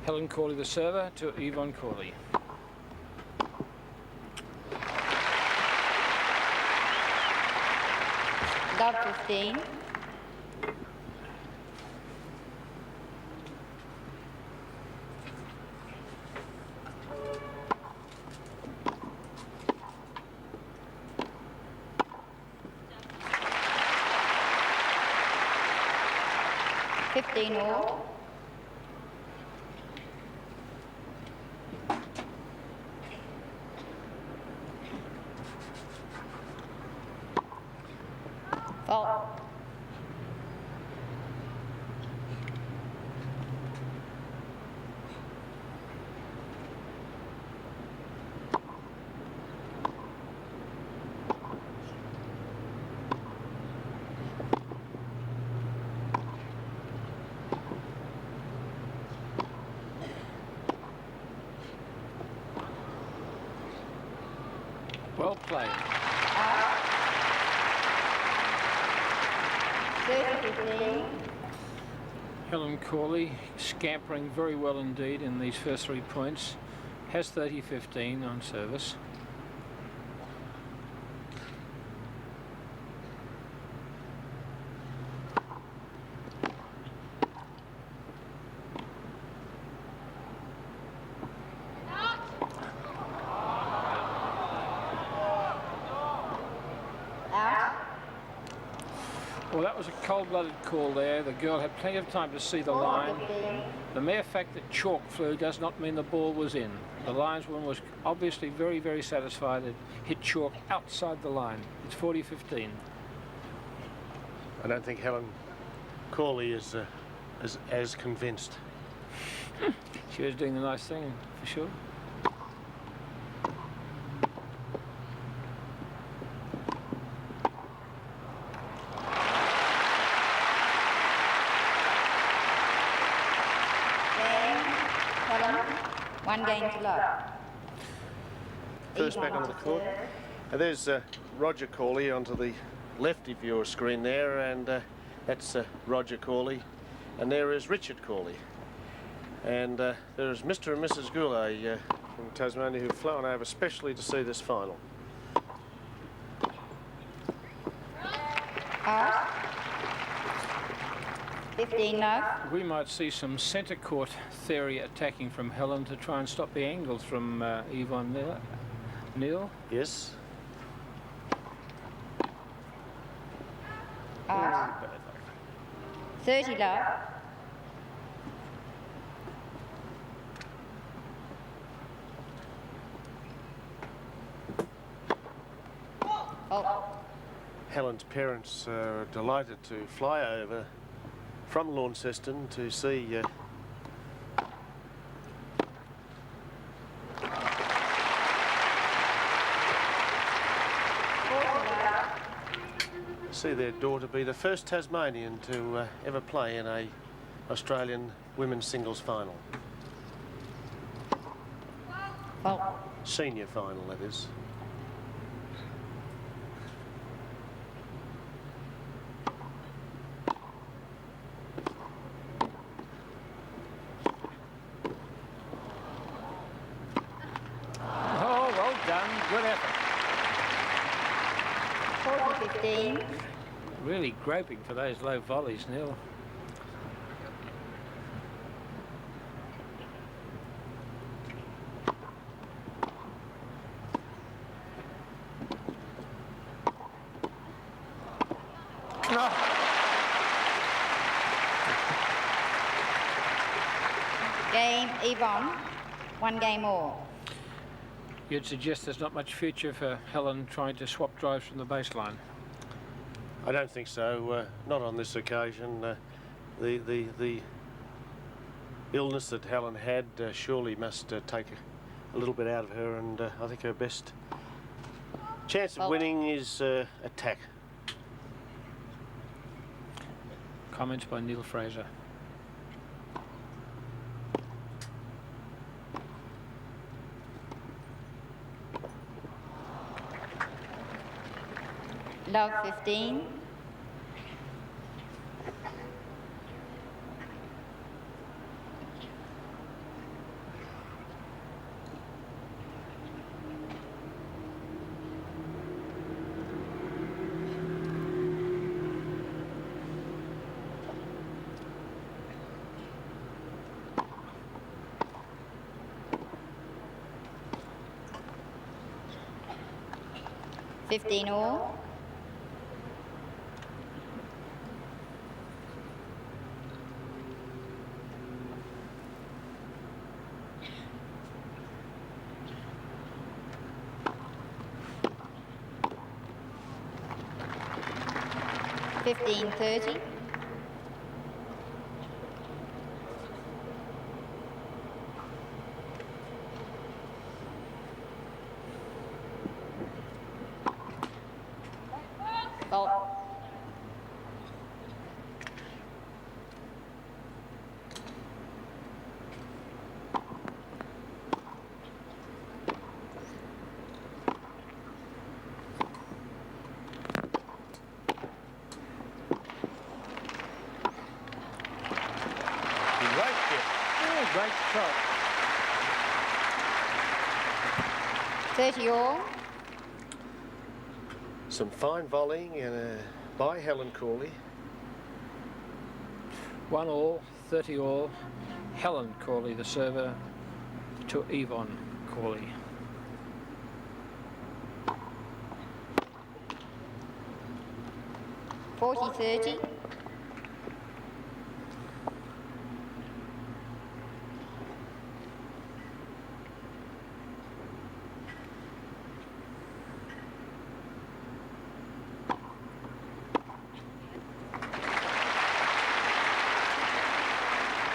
Helen Cawley, the server, to Evonne Cawley. Love 15. All. Fault. Well played. 30-15. Helen Cawley scampering very well indeed in these first 3 points. Has 30-15 on service. Well, that was a cold-blooded call there. The girl had plenty of time to see the line. The mere fact that chalk flew does not mean the ball was in. The lineswoman was obviously very, very satisfied it hit chalk outside the line. It's 40-15. I don't think Helen Cawley is as convinced. She was doing the nice thing, for sure. One game to love. First back onto the court. There's Roger Cawley onto the left of your screen there, and that's Roger Cawley. And there is Richard Cawley. And there's Mr. and Mrs. Goolagong from Tasmania who've flown over specially to see this final. 15 love. We might see some centre court theory attacking from Helen to try and stop the angles from Evonne Neil. Yes. 30 love. Oh. Helen's parents are delighted to fly over from Launceston to see their daughter be the first Tasmanian to ever play in a Australian women's singles final. Oh. Senior final, that is. Oh, well done. Good effort. 40-15. Really groping for those low volleys, Neil. Game, Evonne. One game all. You'd suggest there's not much future for Helen trying to swap drives from the baseline? I don't think so. Not on this occasion. The illness that Helen had surely must take a little bit out of her, and I think her best chance of winning is attack. Comments by Neil Fraser. Love 15. 15 all. Fifteen 30. Fault. Great shot. 30 all. Some fine volleying by Helen Cawley. 1 all, 30 all. Helen Cawley, the server, to Evonne Cawley. Forty 30.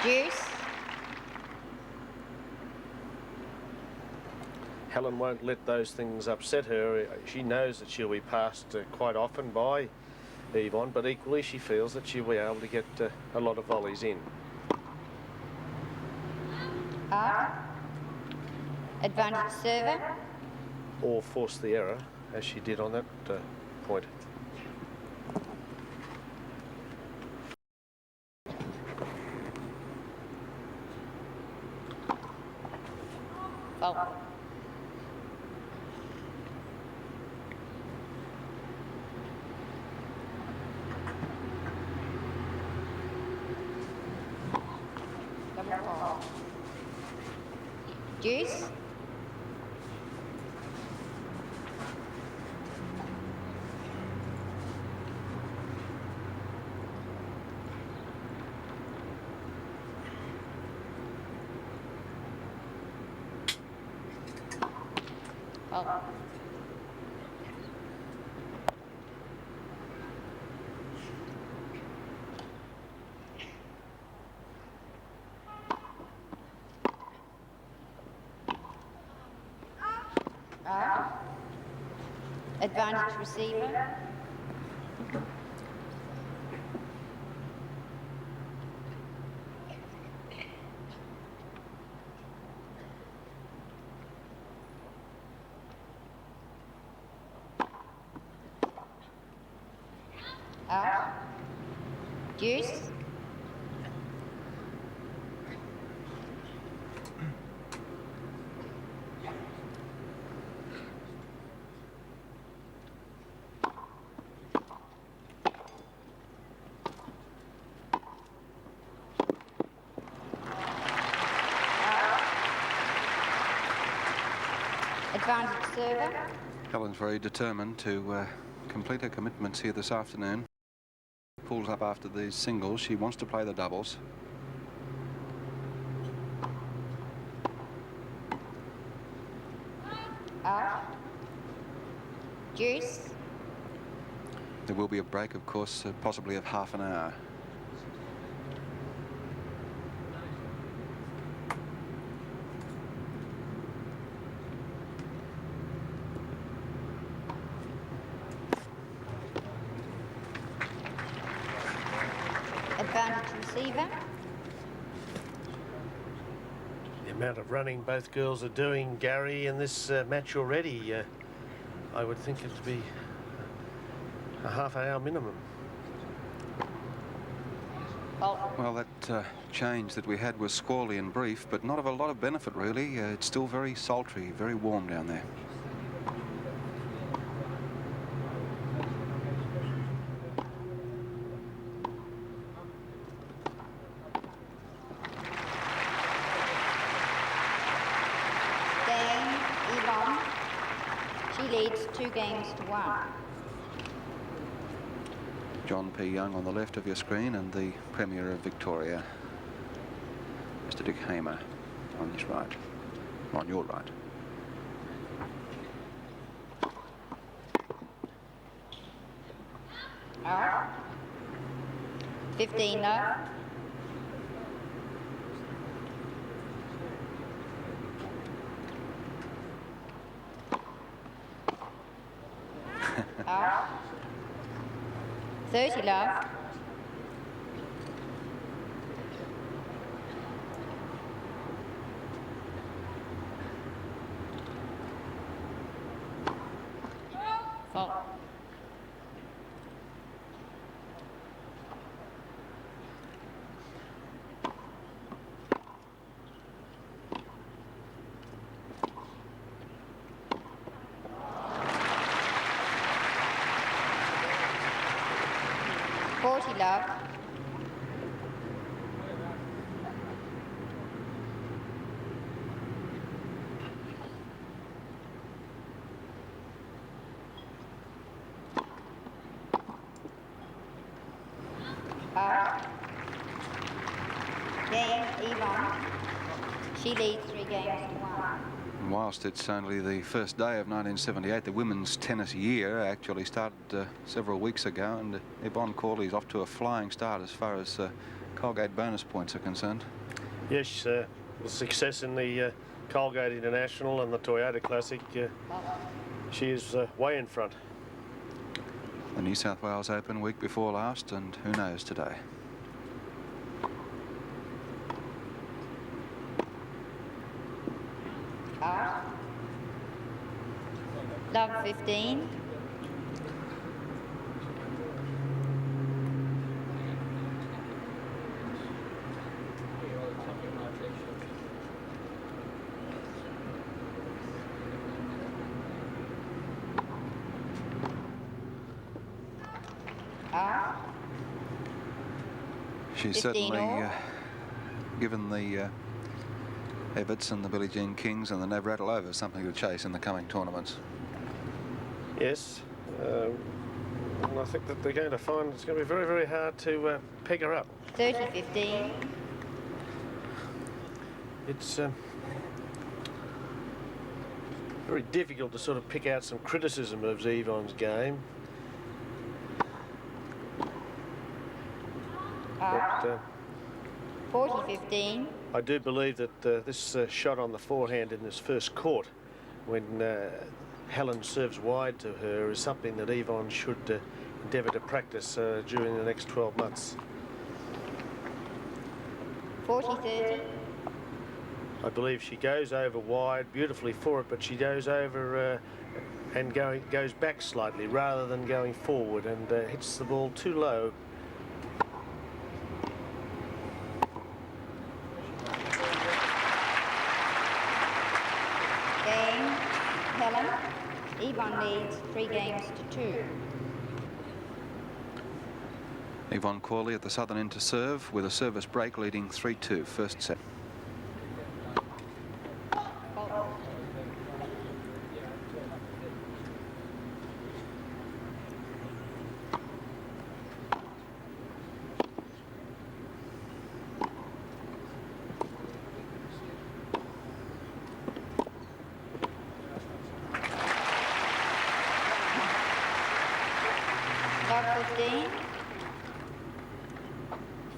Deuce. Helen won't let those things upset her. She knows that she'll be passed quite often by Evonne, but equally she feels that she'll be able to get a lot of volleys in. Up. Advantage server. Or force the error, as she did on that point. Fault. Double call. Deuce. Fault. Up. Advantage receiver. Up. Deuce. Advantage server. Helen's very determined to complete her commitments here this afternoon. Pulls up after these singles. She wants to play the doubles. Up. Deuce. There will be a break, of course, possibly of half an hour. Advantage receiver. The amount of running both girls are doing, Gary, in this match already, I would think it to be a half-hour minimum. Fault. Well, that change that we had was squally and brief, but not of a lot of benefit, really. It's still very sultry, very warm down there. Evonne. She She leads 2 games to 1. John P. Young on the left of your screen, and the Premier of Victoria, Mr. Dick Hamer, on his right, on your right. Out. 15 love. Out. 30 love. Fault. Love. Game Evonne. She leads 3 games to 1. Whilst it's only the first day of 1978, the women's tennis year actually started several weeks ago, and Evonne Cawley's off to a flying start as far as Colgate bonus points are concerned. Yes, the success in the Colgate International and the Toyota Classic, she is way in front. The New South Wales Open week before last, and who knows today. Love 15. She's certainly given the Everts and the Billie Jean Kings and the Navratilova something to chase in the coming tournaments. Yes, and I think that they're going to find it's going to be very, very hard to peg her up. 30-15. It's very difficult to sort of pick out some criticism of Evonne's game. But 40-15. I do believe that this shot on the forehand in this first court, when Helen serves wide to her, is something that Evonne should endeavour to practice during the next 12 months. 40-30. I believe she goes over wide beautifully for it, but she goes over and goes back slightly rather than going forward, and hits the ball too low. Game, Helen. Evonne leads 3 games to 2. Evonne Cawley at the southern end to serve with a service break, leading 3-2 first set.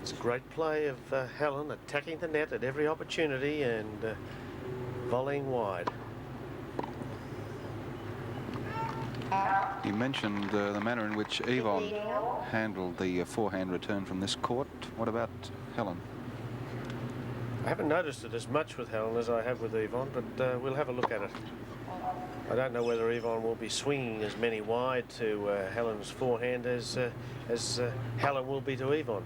It's a great play of Helen, attacking the net at every opportunity and volleying wide. You mentioned the manner in which Evonne handled the forehand return from this court. What about Helen? I haven't noticed it as much with Helen as I have with Evonne, but we'll have a look at it. I don't know whether Evonne will be swinging as many wide to Helen's forehand as Helen will be to Evonne.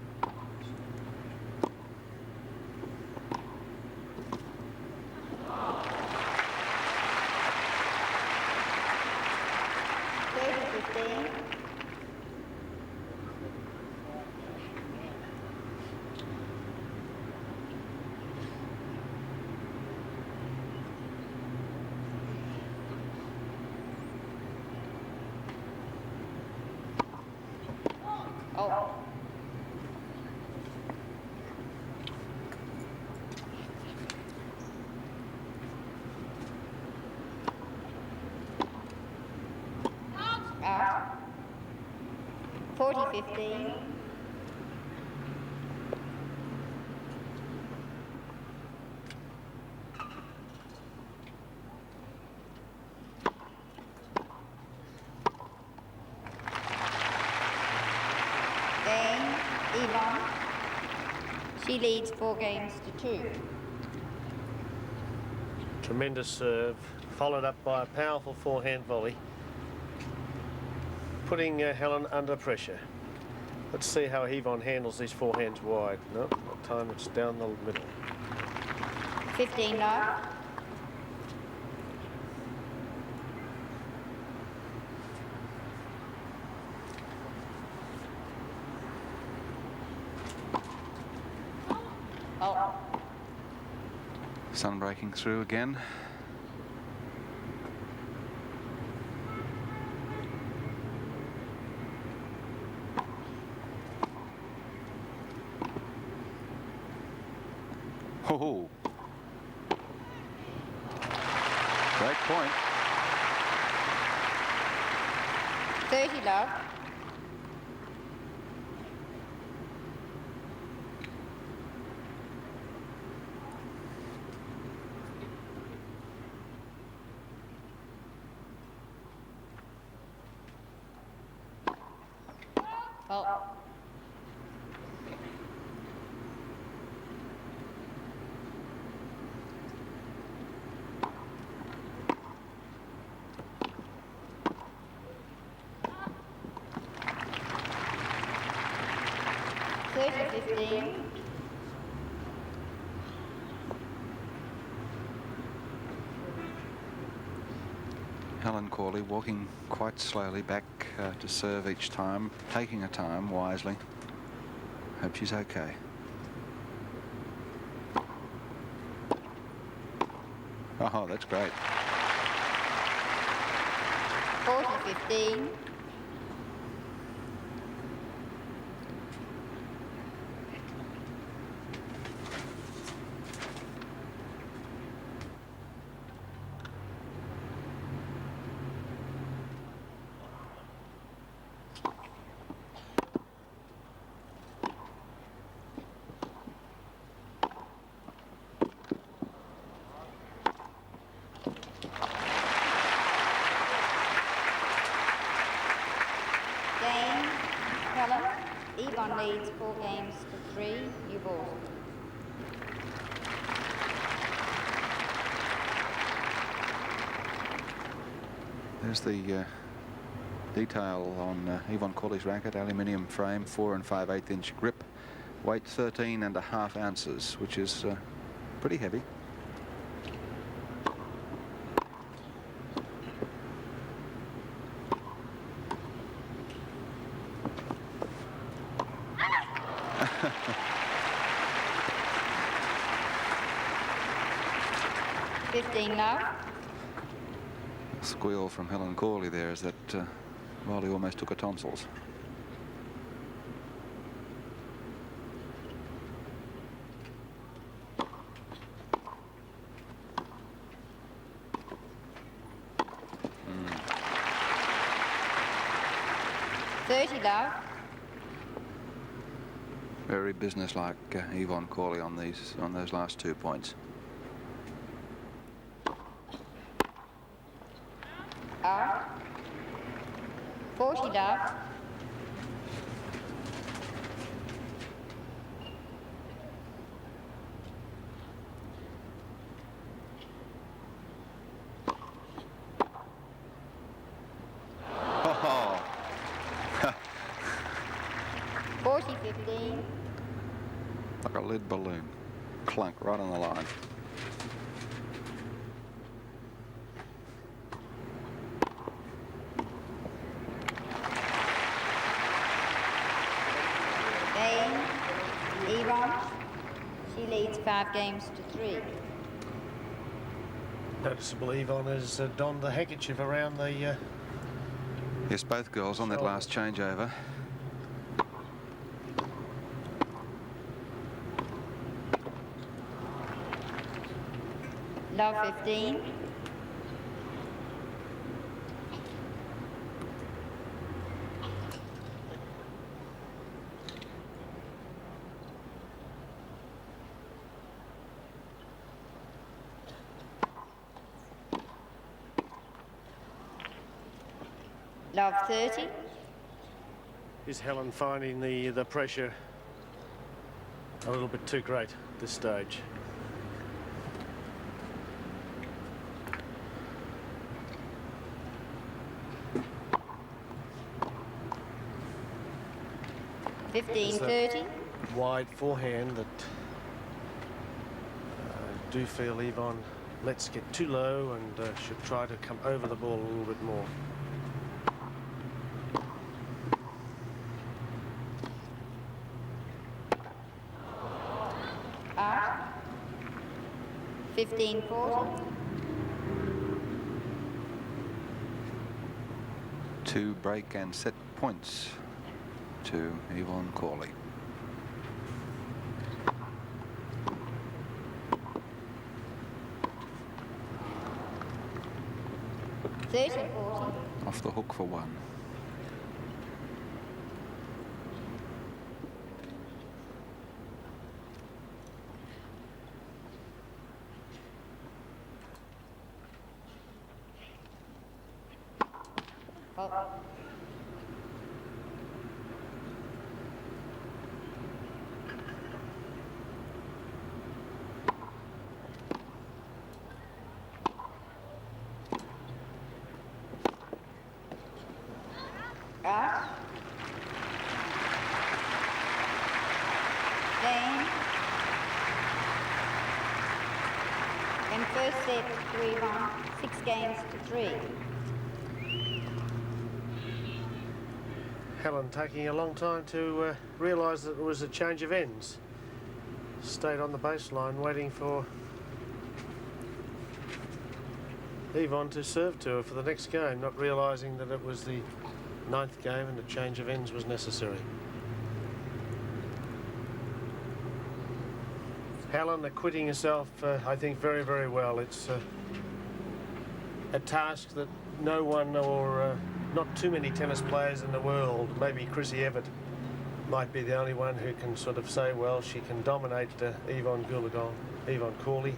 Fault. Out. 40-15. Game, Evonne. She leads 4 games to 2. Tremendous serve, followed up by a powerful forehand volley, putting Helen under pressure. Let's see how Evonne handles these forehands wide. No, that time it's down the middle. 15 love. Oh. Sun breaking through again. Oh, great point. 30 love. Fault. $30-15. Helen Cawley walking quite slowly back to serve each time, taking her time wisely. Hope she's okay. Oh, that's great. 40-15. Game, Helen. Evonne leads 4 games to 3. You ball. There's the detail on Evonne Cawley's racket. Aluminium frame, 4 5/8 inch grip, weight 13.5 ounces, which is pretty heavy. $15 love. Squeal from Helen Cawley there is that Riley almost took her tonsils. $30 love. Very businesslike Evonne Cawley on those last 2 points. Out. 40 love. Oh. 40-15. Like a lead balloon. Clunk right on the line. Game, Evonne. She leads 5 games to 3. Noticeable Evonne has donned the handkerchief around the Yes, both girls on that last changeover. Love 15. Love 30. Is Helen finding the pressure a little bit too great at this stage? Fifteen 30. Wide forehand that I do feel Evonne lets get too low and should try to come over the ball a little bit more. Out. 15 40. 2 break and set points to Evonne Cawley. Off the hook for 1. Out. Game. And first set to Evonne, 6 games to 3. Helen taking a long time to realise that it was a change of ends. Stayed on the baseline waiting for Evonne to serve to her for the next game, not realising that it was the 9th game and a change of ends was necessary. Helen acquitting herself, I think, very, very well. It's a task that no one or not too many tennis players in the world, maybe Chrissy Evert might be the only one who can sort of say, well, she can dominate Evonne Cawley.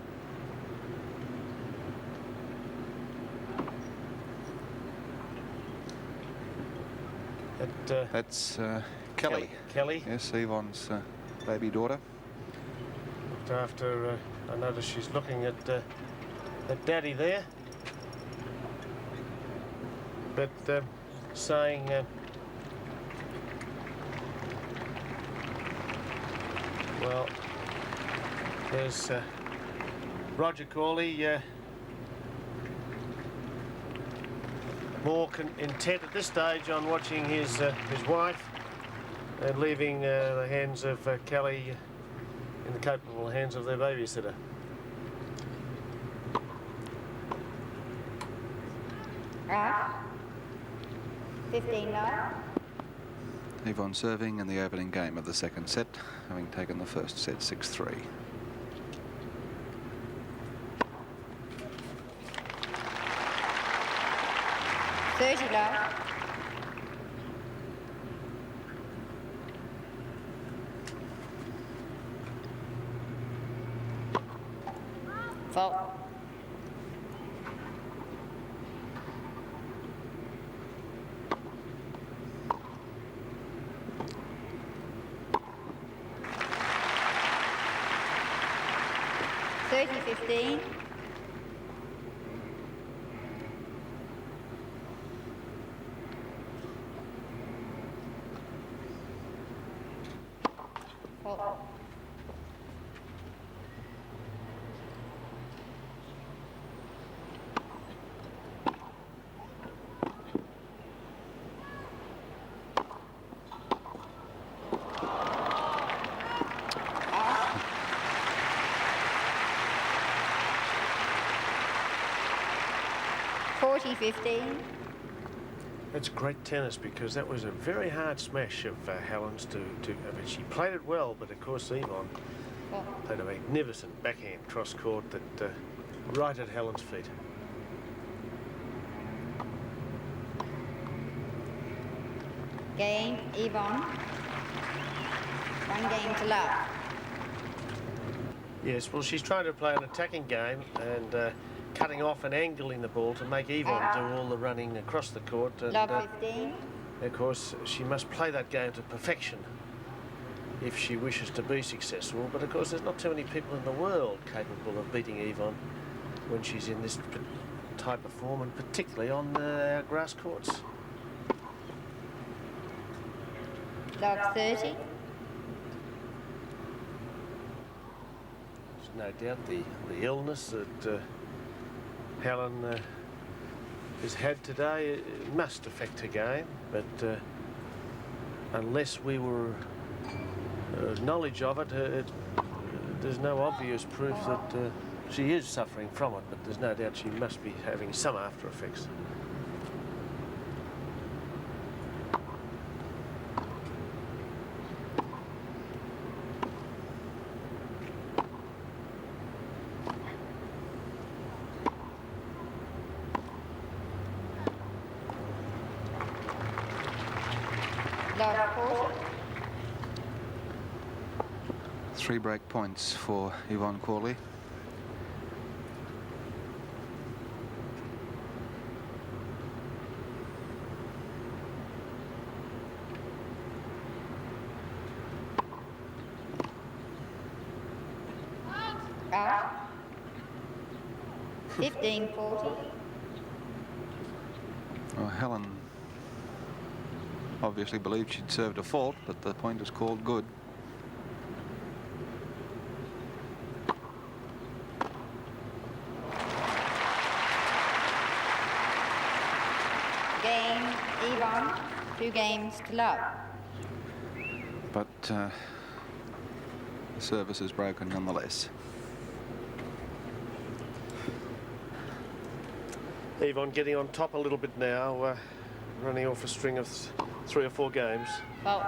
That's Kelly. Kelly. Yes, Evonne's baby daughter. After I notice she's looking at Daddy there, but saying well, there's Roger Cawley more intent at this stage on watching his wife and leaving the hands of Kelly in the capable hands of their babysitter. Out. 15 love. Evonne serving in the opening game of the second set, having taken the first set 6-3. Love. Fault. $30-15. Fault. $40-15. That's great tennis, because that was a very hard smash of Helen's to I mean, she played it well, but of course Evonne played a magnificent backhand cross court that right at Helen's feet. Game, Evonne. 1 game to love. Yes, well, she's trying to play an attacking game and cutting off and angling the ball to make Evonne do all the running across the court. And, Love 15. of course, she must play that game to perfection if she wishes to be successful. But, of course, there's not too many people in the world capable of beating Evonne when she's in this type of form, and particularly on our grass courts. Love 30. No doubt the illness that Helen has had today must affect her game, but unless we were knowledge of it, there's no obvious proof that she is suffering from it, but there's no doubt she must be having some after effects. Love 40. 3 break points for Evonne Cawley. Out. 15-40. Well, Helen obviously believed she'd served a fault, but the point was called good. Game, Evonne. 2 games to love. But the service is broken nonetheless. Evonne getting on top a little bit now, running off a string of 3 or 4 games. Fault.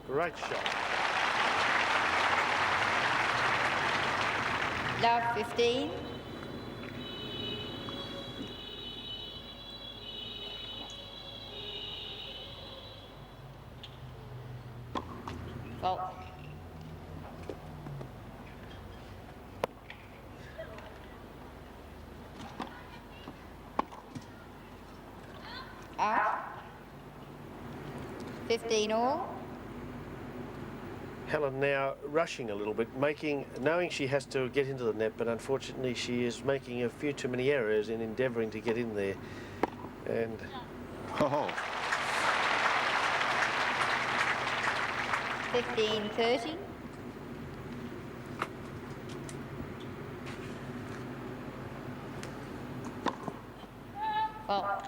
Great shot. Love 15. Fault. Out. 15 all. Helen now rushing a little bit, knowing she has to get into the net, but unfortunately she is making a few too many errors in endeavouring to get in there. And Oh, 15-30. Fault.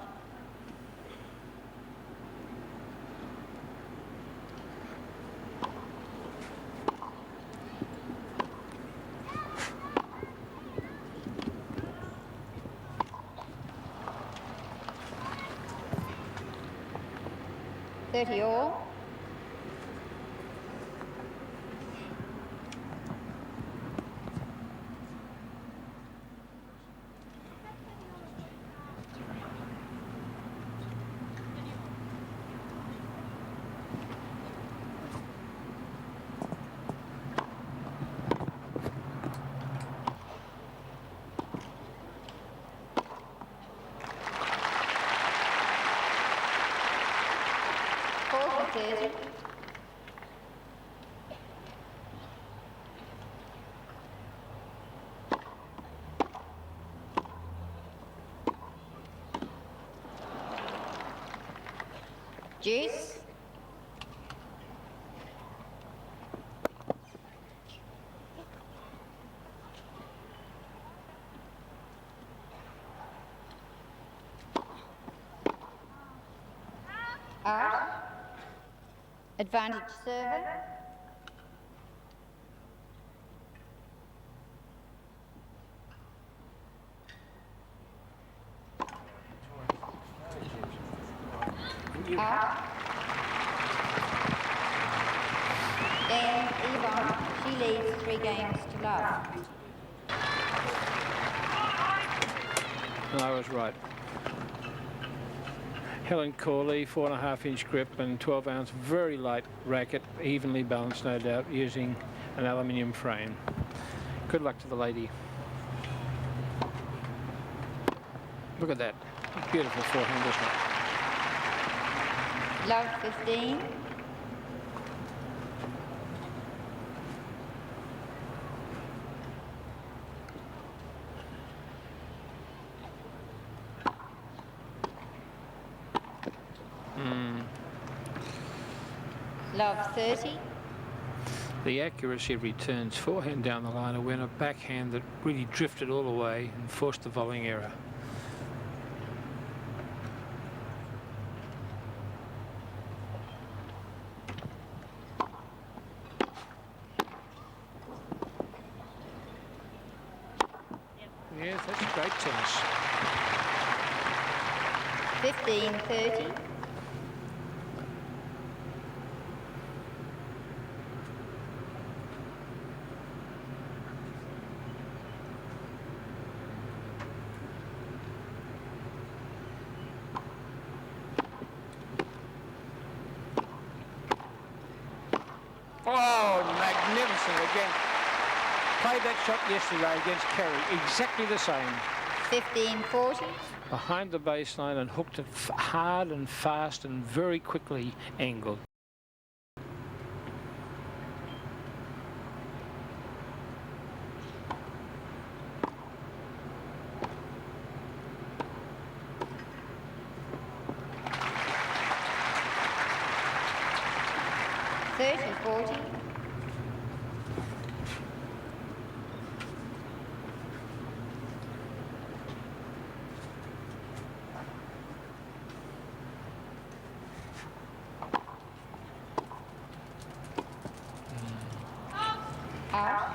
Thirty all. Juice. Out. Advantage server. Out. Game, Evonne. She leads 3 games to love. And I was right. Helen Cawley, 4.5-inch grip and 12-ounce, very light racket, evenly balanced, no doubt, using an aluminium frame. Good luck to the lady. Look at that. Beautiful forehand, isn't it? Love 15. Love 30. The accuracy of returns forehand down the line, went a backhand that really drifted all the way and forced the volleying error. Yes, that's great tennis. 15-30. Oh, magnificent again. Played that shot yesterday against Kerry, exactly the same. 15-40. Behind the baseline and hooked it hard and fast and very quickly angled. Out.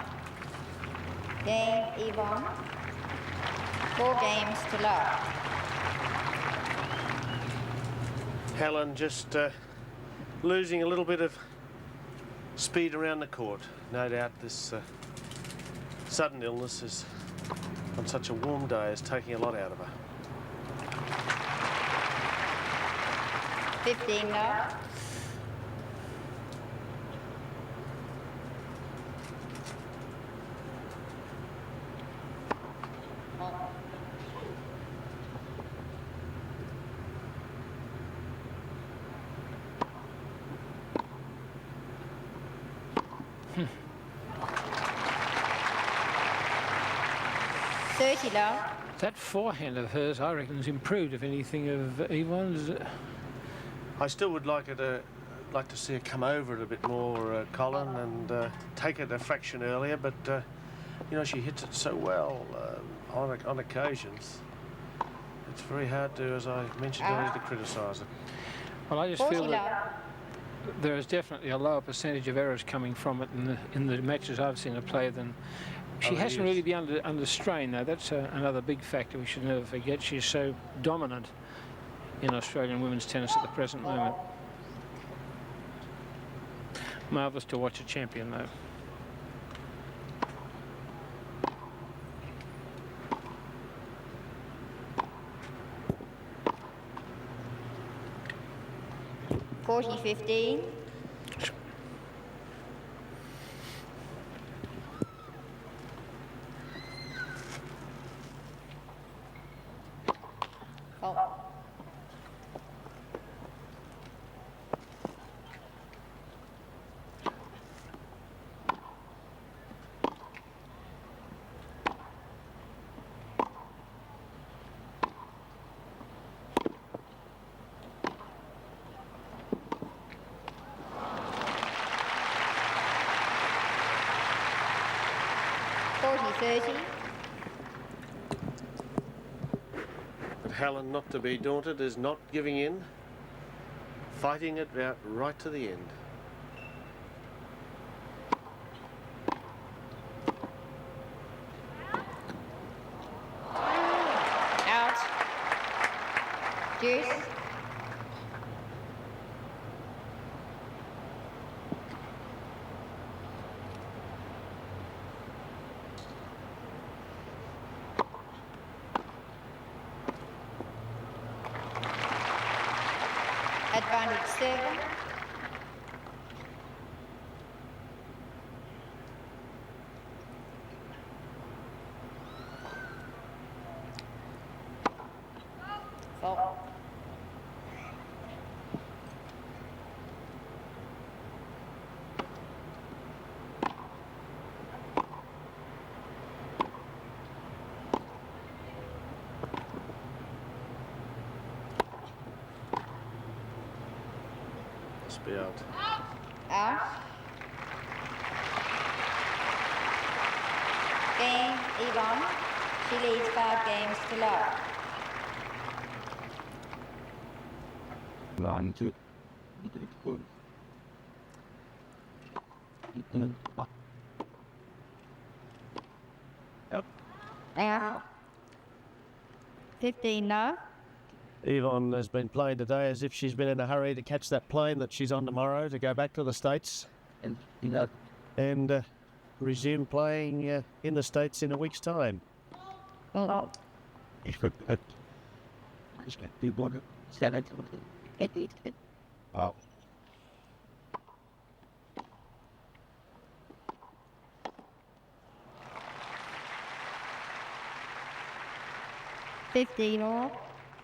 Game, Evonne. 4 games to love. Helen just losing a little bit of speed around the court. No doubt this sudden illness is, on such a warm day, is taking a lot out of her. 15 love. Love. That forehand of hers, I reckon, has improved, if anything, of Evonne's. I still would like to see her come over it a bit more, Colin, and take it a fraction earlier. But you know, she hits it so well on occasions. It's very hard to, as I mentioned earlier, to criticise it. Well, I just feel that there is definitely a lower percentage of errors coming from it in the matches I've seen her play than. She hasn't really been under strain, though. That's another big factor we should never forget. She's so dominant in Australian women's tennis at the present moment. Marvellous to watch a champion, though. (40-15). But Helen, not to be daunted, is not giving in, fighting it out right to the end. Out. Deuce. Advantage 7. Fault. Must be out. Out. Game, Evonne. She leads 5 games to love. One, two. Out. 15 love. Evonne has been playing today as if she's been in a hurry to catch that plane that she's on tomorrow to go back to the States and resume playing in the States in a week's time. Oh. Wow. All.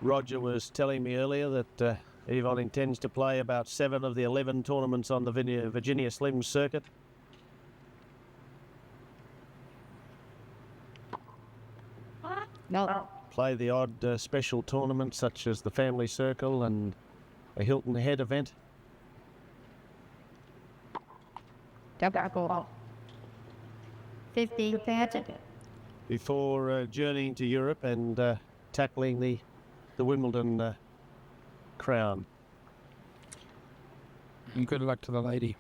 Roger was telling me earlier that Evonne intends to play about 7 of the 11 tournaments on the Virginia Slims circuit. No. Play the odd special tournaments such as the Family Circle and a Hilton Head event. Double. 15 Before journeying to Europe and tackling the Wimbledon crown. And good luck to the lady.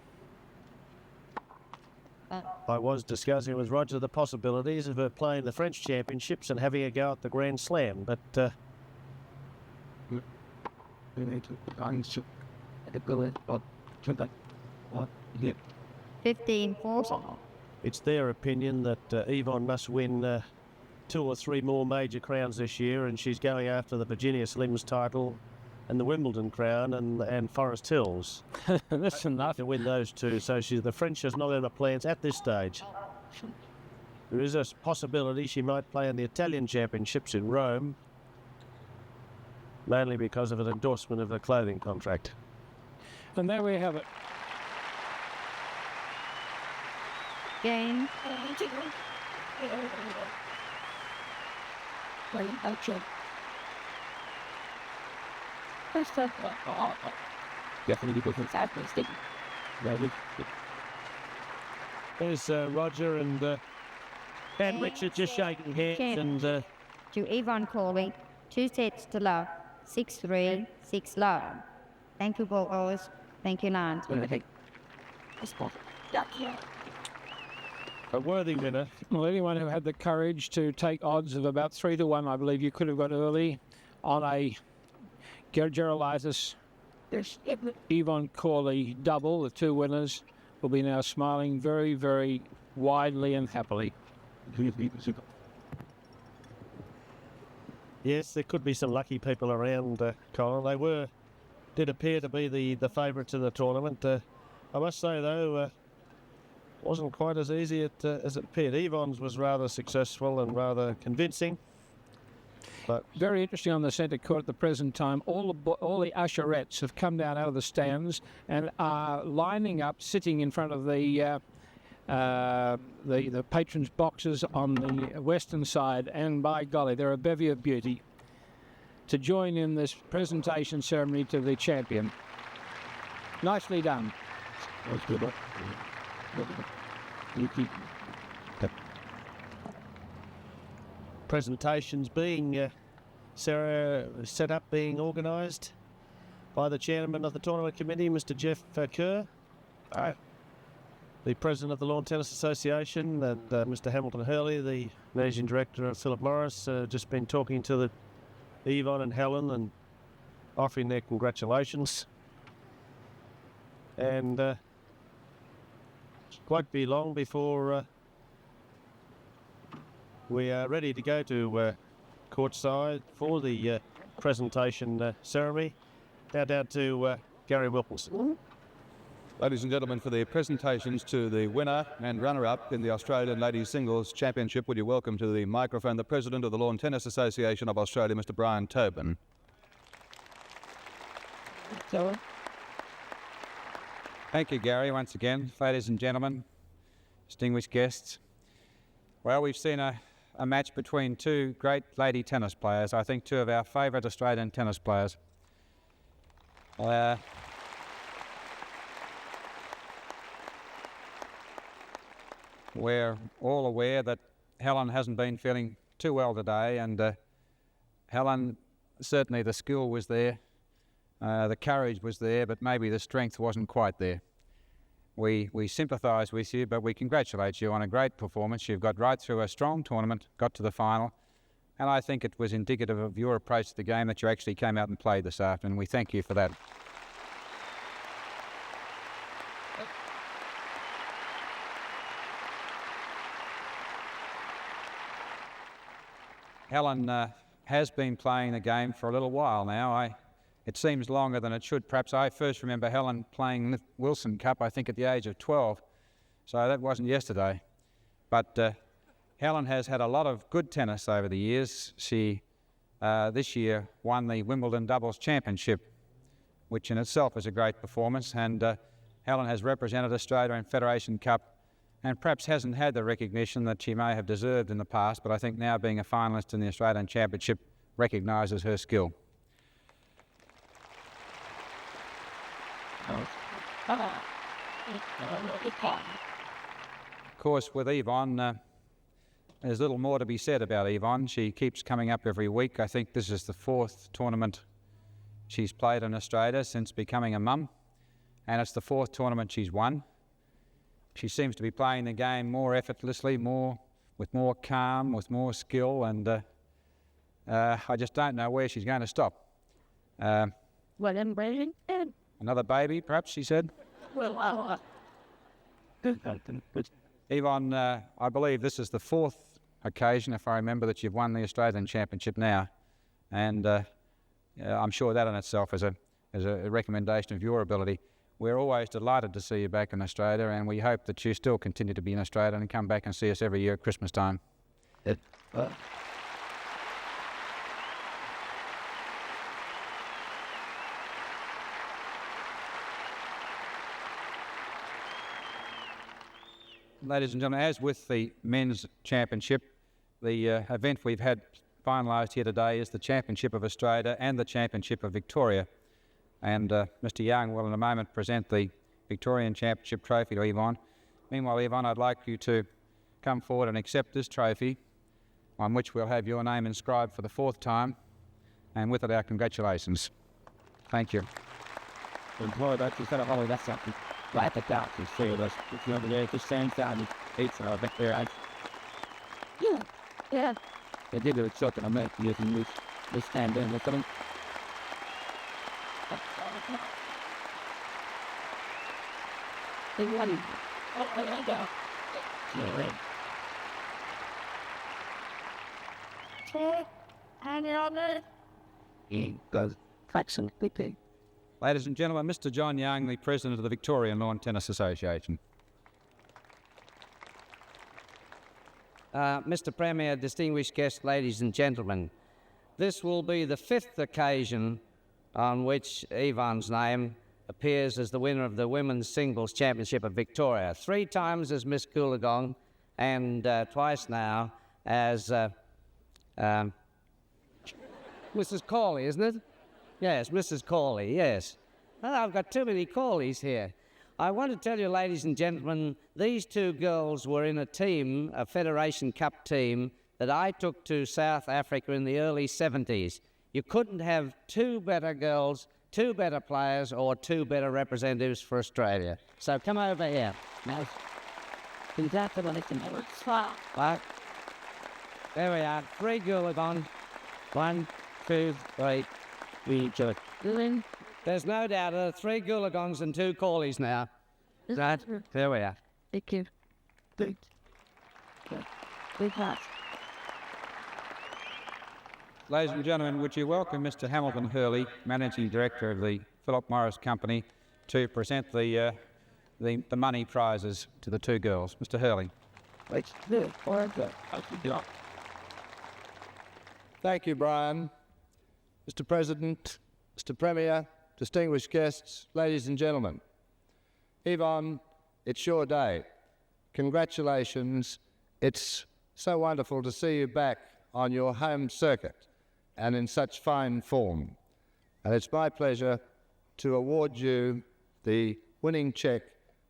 I was discussing with Roger the possibilities of her playing the French Championships and having a go at the Grand Slam, but 15 it's their opinion that Evonne must win 2 or 3 more major crowns this year, and she's going after the Virginia Slims title and the Wimbledon crown and Forest Hills. That's enough. To win those 2, so the French has not in her plans at this stage. There is a possibility she might play in the Italian Championships in Rome, mainly because of an endorsement of the clothing contract. And there we have it. Game. There's Roger and Richard just shaking hands and To Evonne Cawley, 2 sets to love. 6-3, 6 love. Thank you, Boros. Thank you, Lance. a worthy winner. Well, anyone who had the courage to take odds of about 3 to 1, I believe you could have got early on a Geraldizes Evonne Cawley double, the 2 winners, will be now smiling very, very widely and happily. Yes, there could be some lucky people around, Colin. They did appear to be the favourites in the tournament. I must say, though, wasn't quite as easy as it appeared. Evonne's was rather successful and rather convincing. But very interesting on the centre court at the present time. All the usherettes have come down out of the stands and are lining up, sitting in front of the patrons' boxes on the western side. And by golly, they're a bevy of beauty to join in this presentation ceremony to the champion. Nicely done. Presentations being set up, being organised by the chairman of the tournament committee, Mr. Jeff Kerr, the president of the Lawn Tennis Association, and Mr. Hamilton Hurley, the managing director of Philip Morris, just been talking to the Evonne and Helen and offering their congratulations. And won't be long before we are ready to go to courtside for the presentation ceremony. Now down to Gary Wilkinson. Ladies and gentlemen, for the presentations to the winner and runner-up in the Australian Ladies Singles Championship, would you welcome to the microphone the President of the Lawn Tennis Association of Australia, Mr. Brian Tobin. Thank you, Gary, once again. Ladies and gentlemen, distinguished guests. Well, we've seen a match between two great lady tennis players, I think two of our favourite Australian tennis players. We're all aware that Helen hasn't been feeling too well today, and Helen, certainly the skill was there, the courage was there, but maybe the strength wasn't quite there. We sympathise with you, but we congratulate you on a great performance. You've got right through a strong tournament, got to the final, and I think it was indicative of your approach to the game that you actually came out and played this afternoon. We thank you for that. Helen has been playing the game for a little while now. It seems longer than it should. Perhaps I first remember Helen playing the Wilson Cup, I think at the age of 12. So that wasn't yesterday. But Helen has had a lot of good tennis over the years. She, this year, won the Wimbledon Doubles Championship, which in itself is a great performance. And Helen has represented Australia in Federation Cup and perhaps hasn't had the recognition that she may have deserved in the past, but I think now being a finalist in the Australian Championship recognises her skill. Of course, with Evonne, there's little more to be said about Evonne. She keeps coming up every week. I think this is the 4th tournament she's played in Australia since becoming a mum, and it's the 4th tournament she's won. She seems to be playing the game more effortlessly, with more calm, with more skill, and I just don't know where she's going to stop. Another baby, perhaps, she said. Evonne, I believe this is the 4th occasion, if I remember, that you've won the Australian Championship now, and I'm sure that in itself is a recommendation of your ability. We're always delighted to see you back in Australia, and we hope that you still continue to be in Australia and come back and see us every year at Christmas time. Ladies and gentlemen, as with the men's championship, the event we've had finalised here today is the Championship of Australia and the Championship of Victoria. And Mr. Young will in a moment present the Victorian Championship trophy to Evonne. Meanwhile, Evonne, I'd like you to come forward and accept this trophy, on which we'll have your name inscribed for the 4th time, and with it our congratulations. Thank you. Ladies and gentlemen, Mr. John Young, the President of the Victorian Lawn Tennis Association. Mr. Premier, distinguished guests, ladies and gentlemen, this will be the 5th occasion on which Evonne's name appears as the winner of the Women's Singles Championship of Victoria. 3 times as Miss Goolagong and twice now as Mrs. Cawley, isn't it? Yes, Mrs. Cawley, yes. Well, I've got too many Cawleys here. I want to tell you, ladies and gentlemen, these 2 girls were in a team, a Federation Cup team, that I took to South Africa in the early 70s. You couldn't have 2 better girls, 2 better players, or 2 better representatives for Australia. So come over here. Now, right. There we are. 3 Goolagong. 1, 2, 3. There's no doubt there are 3 Goolagongs and 2 Cawleys now. Right. There we are. Thank you. Big heart. ladies and gentlemen, would you welcome Mr. Hamilton Hurley, Managing Director of the Philip Morris Company, to present the money prizes to the two girls. Mr. Hurley. Thank you, Brian. Mr. President, Mr. Premier, distinguished guests, ladies and gentlemen. Evonne, it's your day. Congratulations. It's so wonderful to see you back on your home circuit and in such fine form. And it's my pleasure to award you the winning cheque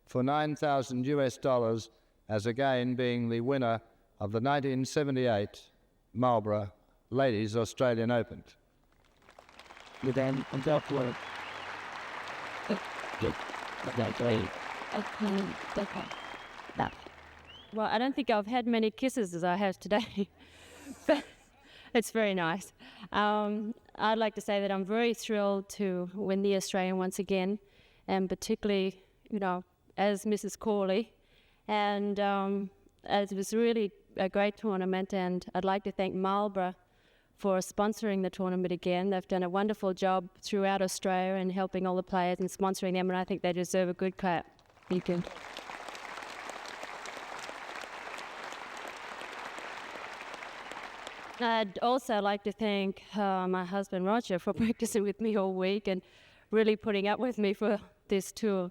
for $9,000 as again being the winner of the 1978 Marlborough Ladies Australian Open. Well, I don't think I've had many kisses as I have today, but it's very nice. I'd like to say that I'm very thrilled to win the Australian once again, and particularly, as Mrs. Cawley. And it was really a great tournament, and I'd like to thank Marlborough for sponsoring the tournament again. They've done a wonderful job throughout Australia and helping all the players and sponsoring them, and I think they deserve a good clap. Thank you. I'd also like to thank my husband Roger for practicing with me all week and really putting up with me for this tour.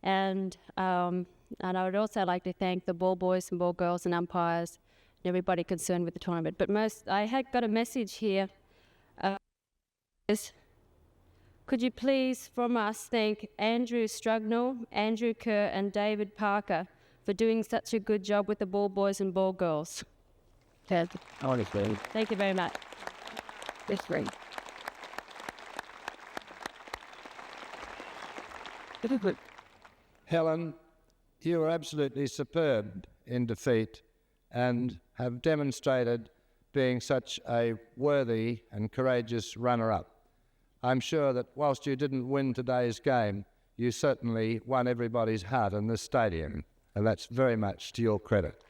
And I would also like to thank the ball boys and ball girls and umpires and everybody concerned with the tournament. But I had got a message here. Could you please, from us, thank Andrew Strugnell, Andrew Kerr and David Parker for doing such a good job with the ball boys and ball girls. Thank you very much. That's great. Helen, you were absolutely superb in defeat and have demonstrated being such a worthy and courageous runner-up. I'm sure that whilst you didn't win today's game, you certainly won everybody's heart in this stadium, and that's very much to your credit.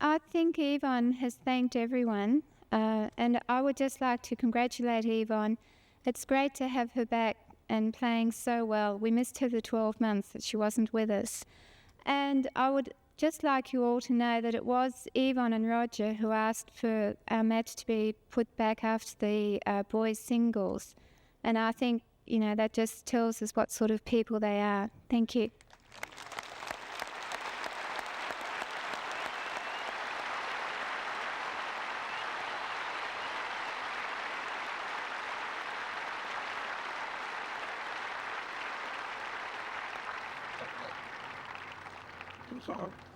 I think Evonne has thanked everyone, and I would just like to congratulate Evonne. It's great to have her back and playing so well. We missed her the 12 months that she wasn't with us. And I would just like you all to know that it was Evonne and Roger who asked for our match to be put back after the boys' singles. And I think, that just tells us what sort of people they are. Thank you. Sorry.